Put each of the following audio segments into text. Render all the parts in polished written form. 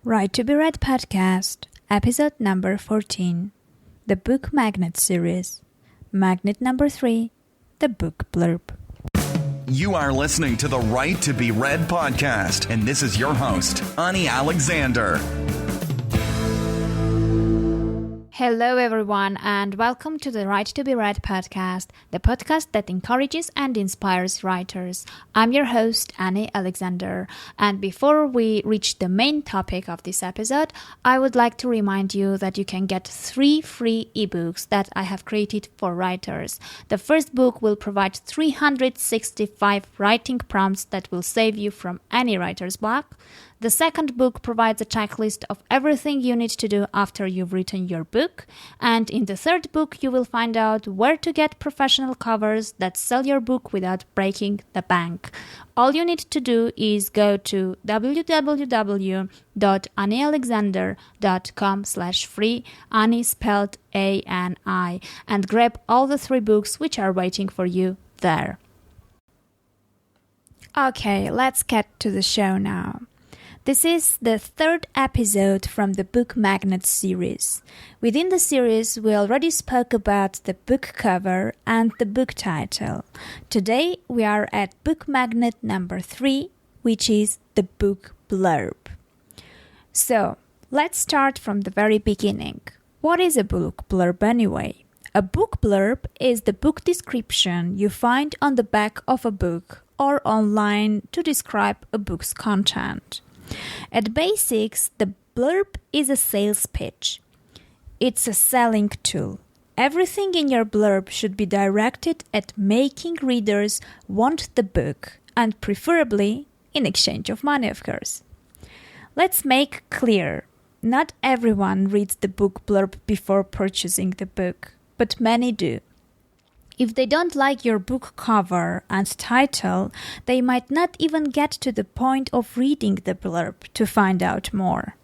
Right to be Read podcast, episode number 14, the Book Magnet series, magnet number 3, the book blurb. You are listening to the Right to be Read podcast, and this is your host, Ani Alexander. Hello everyone and welcome to the Right to be Read podcast, the podcast that encourages and inspires writers. I'm your host, Ani Alexander, and before we reach the main topic of this episode, I would like to remind you that you can get 3 free ebooks that I have created for writers. The first book will provide 365 writing prompts that will save you from any writer's block. The second book provides a checklist of everything you need to do after you've written your book. And in the third book, you will find out where to get professional covers that sell your book without breaking the bank. All you need to do is go to www.anialexander.com/free, Ani spelled A-N-I, and grab all the 3 books which are waiting for you there. Okay, let's get to the show now. This is the 3rd episode from the Book Magnet series. Within the series, we already spoke about the book cover and the book title. Today, we are at Book Magnet number 3, which is the book blurb. So, let's start from the very beginning. What is a book blurb anyway? A book blurb is the book description you find on the back of a book or online to describe a book's content. At basics, the blurb is a sales pitch. It's a selling tool. Everything in your blurb should be directed at making readers want the book, and preferably in exchange of money, of course. Let's make clear, not everyone reads the book blurb before purchasing the book, but many do. If they don't like your book cover and title, they might not even get to the point of reading the blurb to find out more.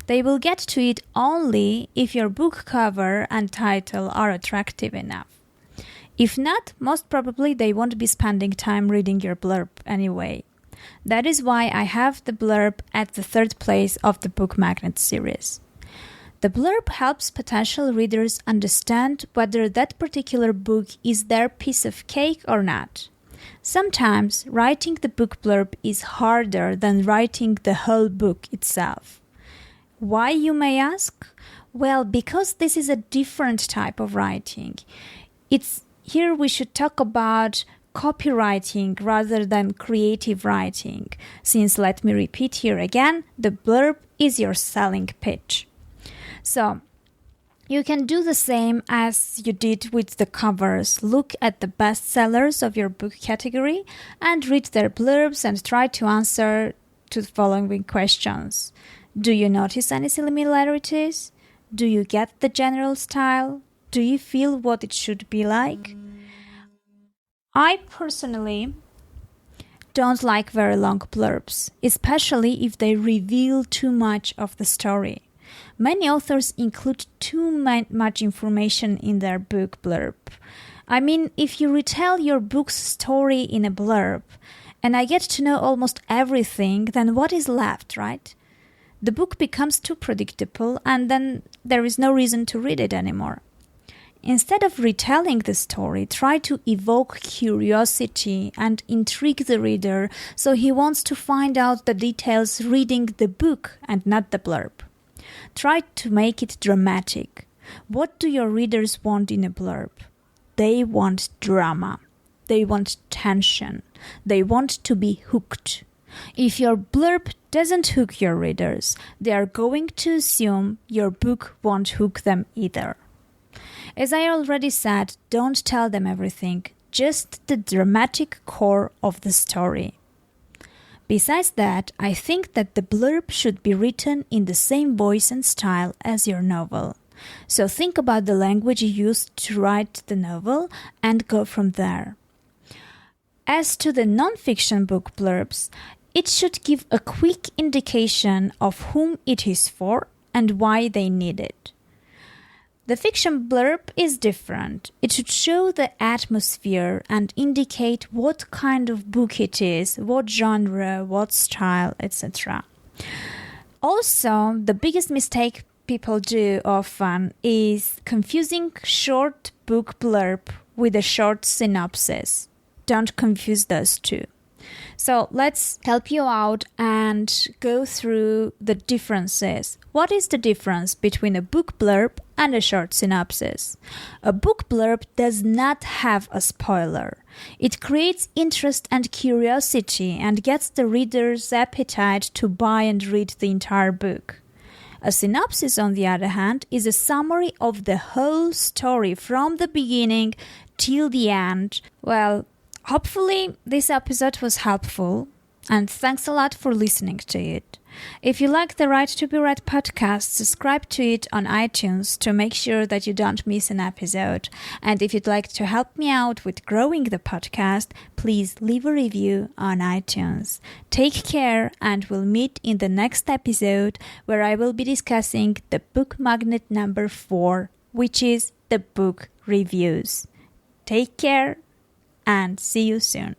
They will get to it only if your book cover and title are attractive enough. If not, most probably they won't be spending time reading your blurb anyway. That is why I have the blurb at the 3rd place of the Book Magnet series. The blurb helps potential readers understand whether that particular book is their piece of cake or not. Sometimes writing the book blurb is harder than writing the whole book itself. Why, you may ask? Well, because this is a different type of writing. Here we should talk about copywriting rather than creative writing, since, let me repeat here again, the blurb is your selling pitch. So, you can do the same as you did with the covers. Look at the bestsellers of your book category and read their blurbs and try to answer to the following questions. Do you notice any similarities? Do you get the general style? Do you feel what it should be like? I personally don't like very long blurbs, especially if they reveal too much of the story. Many authors include too much information in their book blurb. I mean, if you retell your book's story in a blurb, and I get to know almost everything, then what is left, right? The book becomes too predictable, and then there is no reason to read it anymore. Instead of retelling the story, try to evoke curiosity and intrigue the reader so he wants to find out the details reading the book and not the blurb. Try to make it dramatic. What do your readers want in a blurb? They want drama. They want tension. They want to be hooked. If your blurb doesn't hook your readers, they are going to assume your book won't hook them either. As I already said, don't tell them everything, just the dramatic core of the story. Besides that, I think that the blurb should be written in the same voice and style as your novel. So think about the language you used to write the novel and go from there. As to the non-fiction book blurbs, it should give a quick indication of whom it is for and why they need it. The fiction blurb is different. It should show the atmosphere and indicate what kind of book it is, what genre, what style, etc. Also, the biggest mistake people do often is confusing short book blurb with a short synopsis. Don't confuse those two. So let's help you out and go through the differences. What is the difference between a book blurb and a short synopsis? A book blurb does not have a spoiler. It creates interest and curiosity and gets the reader's appetite to buy and read the entire book. A synopsis, on the other hand, is a summary of the whole story from the beginning till the end. Well, hopefully this episode was helpful, and thanks a lot for listening to it. If you like the Right to Be Read podcast, subscribe to it on iTunes to make sure that you don't miss an episode. And if you'd like to help me out with growing the podcast, please leave a review on iTunes. Take care, and we'll meet in the next episode where I will be discussing the book magnet number 4, which is the book reviews. Take care and see you soon.